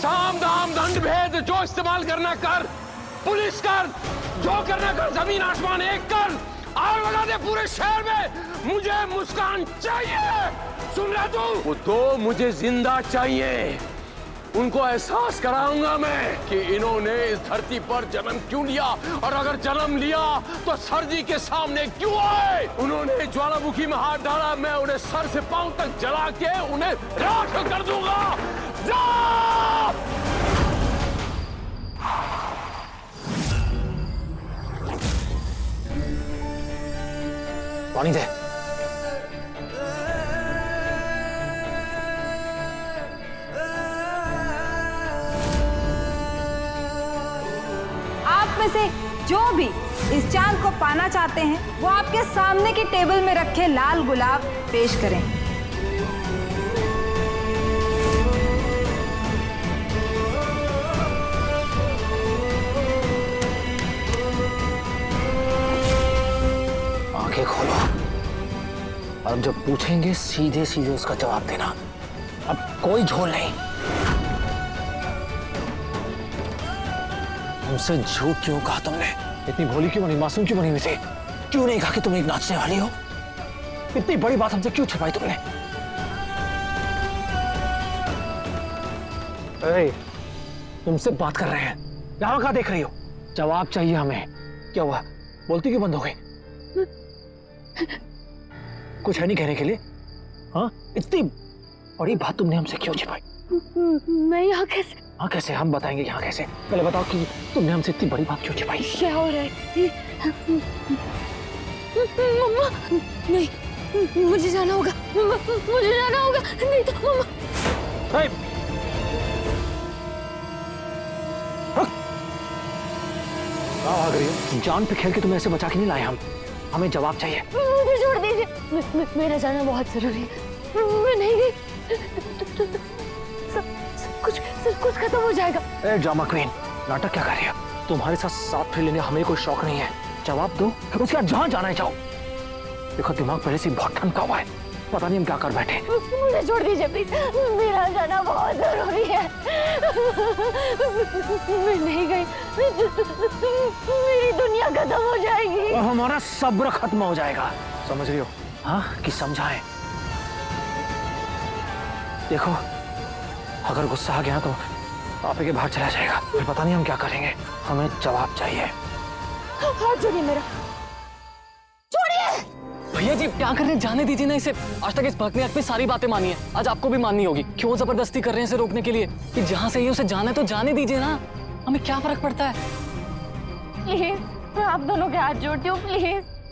साम दाम दंड भेद जो इस्तेमाल करना कर, पुलिस कर, जो करना कर, जमीन आसमान एक कर, आग लगा दे पूरे शहर में। मुझे मुस्कान चाहिए, सुन रहा तू? वो तो मुझे जिंदा चाहिए। उनको एहसास कराऊंगा मैं कि इन्होंने इस धरती पर जन्म क्यों लिया, और अगर जन्म लिया तो सर जी के सामने क्यों आए। उन्होंने ज्वालामुखी में हाथ डाला, मैं उन्हें सर से पांव तक जला के उन्हें राख कर दूंगा। जा! पानी दे। आप में से जो भी इस चांद को पाना चाहते हैं वो आपके सामने की टेबल में रखे लाल गुलाब पेश करें। आंखें खोलो और अब जब पूछेंगे सीधे सीधे उसका जवाब देना। अब कोई झोल नहीं। हमसे झूठ क्यों कहा तुमने? इतनी भोली क्यों बनी, मासूम क्यों बनी हुई थी? क्यों नहीं कहा कि तुम एक नाचने वाली हो? इतनी बड़ी बात हमसे क्यों छिपाई तुमने? तुमसे बात कर रहे हैं, यहां कहां देख रही हो? जवाब चाहिए हमें। क्या हुआ? बोलती क्यों बंद हो गई? कुछ है नहीं कहने के लिए? हाँ, इतनी बड़ी बात तुमने हमसे क्यों छिपाई? मैं यहाँ कैसे? हाँ कैसे? हम बताएंगे यहाँ कैसे। पहले बताओ कि तुमने हमसे इतनी बड़ी बात क्यों छिपाई? क्या हो रहा है? मम्मा, नहीं, मुझे जाना होगा। मुझे जाना होगा, नहीं तो मम्मा। कहाँ भाग रही हो? जान पे खेल के तुम्हें ऐसे बचा के नहीं लाए हम। हमें जवाब चाहिए। मुझे छोड़ दीजिए, मेरा जाना बहुत जरूरी है। मैं नहीं गई सब कुछ खत्म हो जाएगा। ए ड्रामा क्वीन, नाटक क्या कर रही हो? तुम्हारे साथ साथ फिर लेने हमें कोई शौक नहीं है। जवाब दो, उसके बाद जहाँ जाना है जाओ। देखो दिमाग पहले से बहुत ठंडा हुआ है, पता नहीं हम क्या कर बैठे। मुझे छोड़ दीजिए प्लीज, मेरा जाना बहुत जरूरी है। मैं नहीं गई, मेरी दुनिया खत्म हो जाएगी और हमारा सब्र खत्म हो जाएगा। समझ रही हो? हाँ कि समझाएं? देखो अगर गुस्सा आ गया तो आप के बाहर चला जाएगा, फिर पता नहीं हम क्या करेंगे। हमें जवाब चाहिए। हाथ छोड़िए मेरा, छोड़िए। भैया जी क्या कर रहे हैं? जाने दीजिए ना इसे। आज तक इस भगने हक पे सारी बातें मानी है, आज आपको भी माननी होगी। क्यों जबरदस्ती कर रहे हैं इसे रोकने के लिए? कि जहाँ से ये उसे जाना है तो जाने दीजिए ना, हमें क्या फर्क पड़ता है? प्लीज मैं आप दोनों के हाथ जोड़ती हूँ, प्लीज।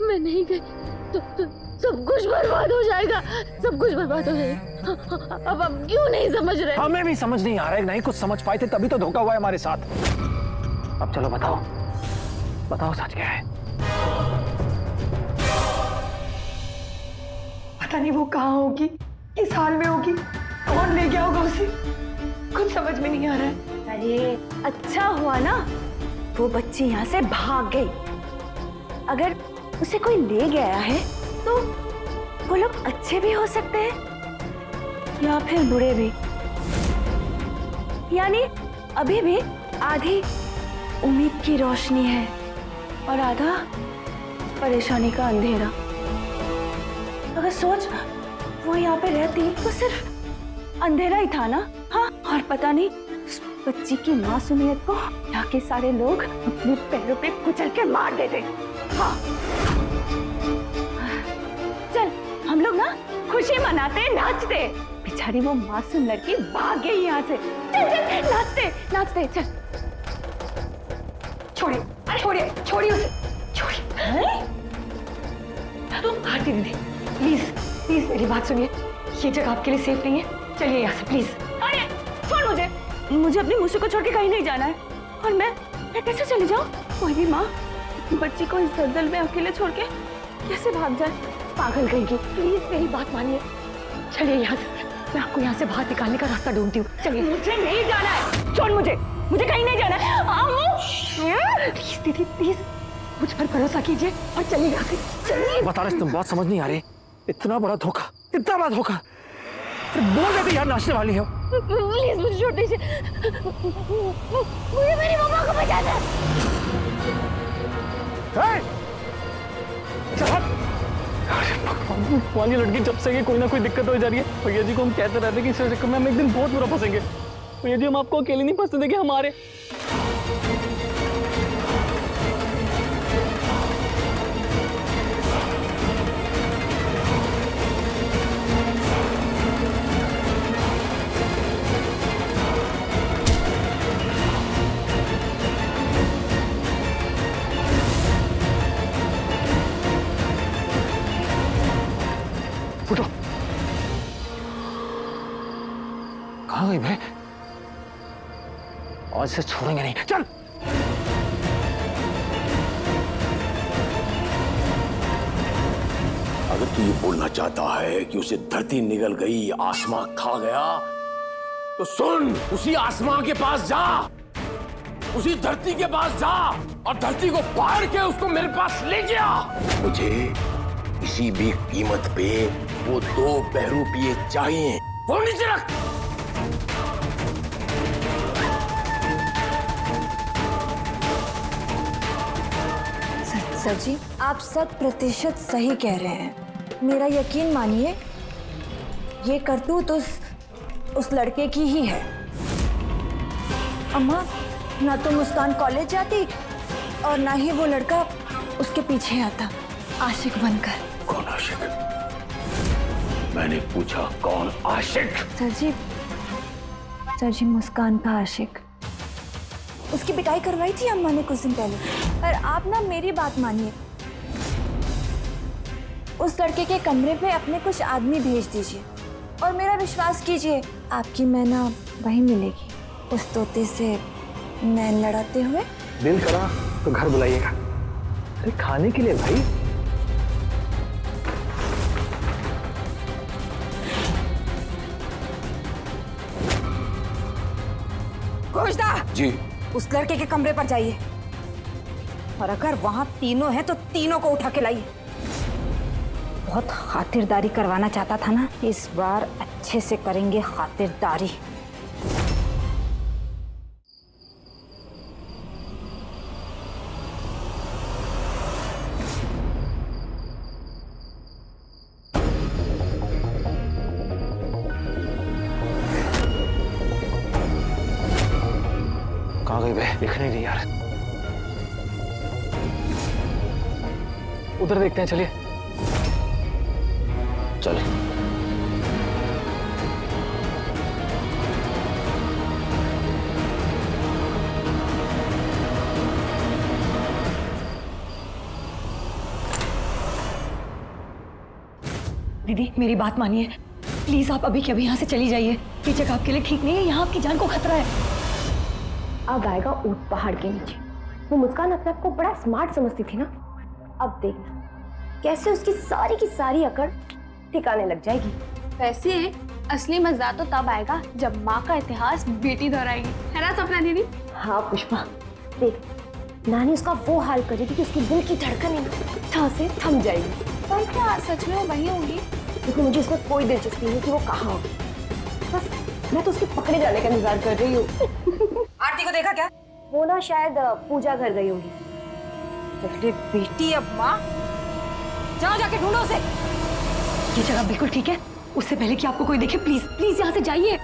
मैं नहीं गई तो सब कुछ बर्बाद हो जाएगा, सब कुछ बर्बाद हो जाएगा। अब आप क्यों नहीं समझ रहे? हमें भी समझ नहीं आ रहा है। नहीं कुछ समझ पाए थे तभी तो धोखा हुआ है हमारे साथ। अब चलो बताओ, बताओ सच क्या है? पता नहीं वो कहाँ होगी, किस हाल में होगी, कौन ले गया होगा उसे, कुछ समझ में नहीं आ रहा है। अरे अच्छा हुआ ना वो बच्ची यहाँ से भाग गई। अगर उसे कोई ले गया है तो वो लोग अच्छे भी हो सकते हैं या फिर बुरे भी। यानी अभी भी आधी उम्मीद की रोशनी है और आधा परेशानी का अंधेरा। अगर सोच वो यहाँ पे रहती तो सिर्फ अंधेरा ही था ना। हाँ, और पता नहीं उस बच्ची की मासूमियत को यहाँ के सारे लोग अपने पैरों पे कुचल के मार देते। हाँ चल हम लोग ना खुशी मनाते नाचते। बेचारी वो मासूम लड़की भाग गई यहाँ से। चल चल नाचते नाचते चल। छोड़िए छोड़िए छोड़िए उसे, छोड़िए। तुम आरती दीदी प्लीज प्लीज मेरी बात सुनिए, ये जगह आपके लिए सेफ नहीं है, चलिए यहाँ से प्लीज। अरे छोड़ मुझे, मुझे अपनी मुझसे को छोड़ के कहीं नहीं जाना है। और मैं कैसे चली जाऊँ? कोई भी माँ बच्ची को इस दलदल में अकेले छोड़ के कैसे भाग जाए? पागल कहेगी। प्लीज मेरी बात मानिए, चलिए यहाँ से। मैं आपको यहाँ से बाहर निकालने का रास्ता ढूंढती हूँ। चलिए। मुझे नहीं जाना है, छोड़ मुझे, मुझे कहीं नहीं जाना है। प्लीज दीदी प्लीज मुझ पर भरोसा कीजिए और चलिए यहाँ से, चलिए। बता रहे तुम बात समझ नहीं आ रही। इतना बड़ा धोखा, इतना बड़ा धोखा। बोल देती यार नाचने वाली हो। प्लीज मुझे छोड़ दीजिए, मुझे मेरी मम्मा को बचाना है। वाली लड़की जब से कोई ना कोई दिक्कत हो जा रही है। भैया जी को हम कहते रहते कि इस चक्कर में हम एक दिन बहुत बुरा फंसेंगे। भैया जी हम आपको अकेले नहीं फंसने देंगे हमारे। फुटो। कहाँ गई भाई? आज से छोड़ेंगे नहीं। चल। अगर तू ये बोलना चाहता है कि उसे धरती निगल गई, आसमां खा गया, तो सुन, उसी आसमां के पास जा, उसी धरती के पास जा और धरती को फाड़ के उसको मेरे पास ले जा। मुझे किसी भी कीमत पे वो 2 बहरूपिये चाहिए। वो नीचे रख। सर जी, आप 100% सही कह रहे हैं। मेरा यकीन मानिए, ये करतूत उस लड़के की ही है। अम्मा, ना तो मुस्कान कॉलेज जाती और ना ही वो लड़का उसके पीछे आता आशिक बनकर। कौन आशिक? मैंने पूछा कौन आशिक? सर जी मुस्कान का आशिक। उसकी पिटाई करवाई थी अम्मा ने कुछ दिन पहले। पर आप ना मेरी बात मानिए, उस लड़के के कमरे पे अपने कुछ आदमी भेज दीजिए और मेरा विश्वास कीजिए, आपकी मैना वहीं मिलेगी, उस तोते से नैन लड़ाते हुए। दिल करा तो घर बुलाइएगा। अरे खाने के लिए भाई। घोषदा जी। उस लड़के के कमरे पर जाइए और अगर वहां तीनों हैं तो तीनों को उठा के लाइए। बहुत खातिरदारी करवाना चाहता था ना, इस बार अच्छे से करेंगे खातिरदारी। कहाँ गई बे? दिख नहीं रही यार। उधर देखते हैं, चलिए। चल। दीदी मेरी बात मानिए, प्लीज आप अभी के अभी यहाँ से चली जाइए। ये जगह आपके लिए ठीक नहीं है, यहाँ आपकी जान को खतरा है। अब आएगा ऊंट पहाड़ के नीचे। वो मुस्कान अपने आप को बड़ा स्मार्ट समझती थी ना, अब देखना कैसे उसकी की सारी अकड़ ठिकाने लग जाएगी। वैसे असली मजा तो तब आएगा जब माँ का इतिहास बेटी दोहराएगी, है ना सपना दीदी? हाँ पुष्पा, देख नानी उसका वो हाल करेगी कि उसकी दिल की धड़कन ठा से थम जाएगी। पर क्या सच में वो वही होंगी? देखो मुझे इसमें कोई दिलचस्पी नहीं कि वो कहाँ होगी, बस मैं तो उसके पकड़े जाने का इंतजार कर रही हूँ। आरती को देखा क्या? वो ना शायद पूजा घर गई होगी। अरे बेटी, अब माँ जाओ जाके ढूंढो उसे। ये जगह बिल्कुल ठीक है, उससे पहले कि आपको कोई देखे प्लीज प्लीज यहाँ से जाइए।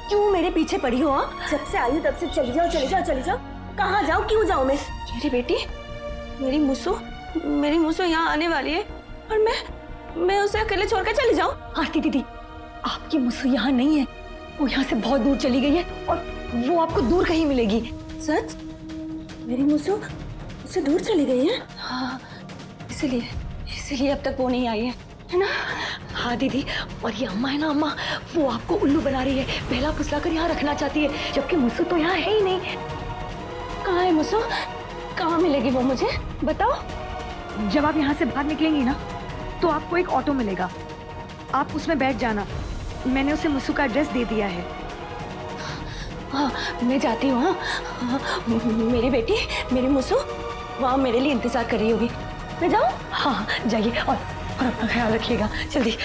क्यों मेरे पीछे पड़ी हो? जब से आई हूँ तब से चली जाओ चली जाओ चली जाओ। कहाँ जाऊँ, क्यों जाऊँ मैं? मेरी बेटी, मेरी मुसो यहाँ आने वाली है और मैं उसे अकेले छोड़कर चली जाऊँ? आरती दीदी, आपकी मुसो यहाँ नहीं है, वो यहाँ से बहुत दूर चली गई है और वो आपको दूर कहीं मिलेगी। सच? मेरी मुसो उससे दूर चली गई है? हाँ, इसीलिए अब तक वो नहीं आई है ना? हाँ दीदी, और ये अम्मा है ना, अम्मा वो आपको उल्लू बना रही है, पहला फुसला कर यहाँ रखना चाहती है, जबकि मुसो तो यहाँ है ही नहीं। कहाँ है मुसो? कहाँ मिलेगी वो, मुझे बताओ। जब आप यहाँ से बाहर निकलेंगी ना तो आपको एक ऑटो मिलेगा, आप उसमें बैठ जाना। मैंने उसे मुसु का एड्रेस दे दिया है। हाँ मैं जाती हूँ। हाँ मेरी बेटी, मेरी मुसु वहाँ मेरे लिए इंतजार कर रही होगी। मैं जाऊँ? हाँ जाइए और अपना ख्याल रखिएगा। जल्दी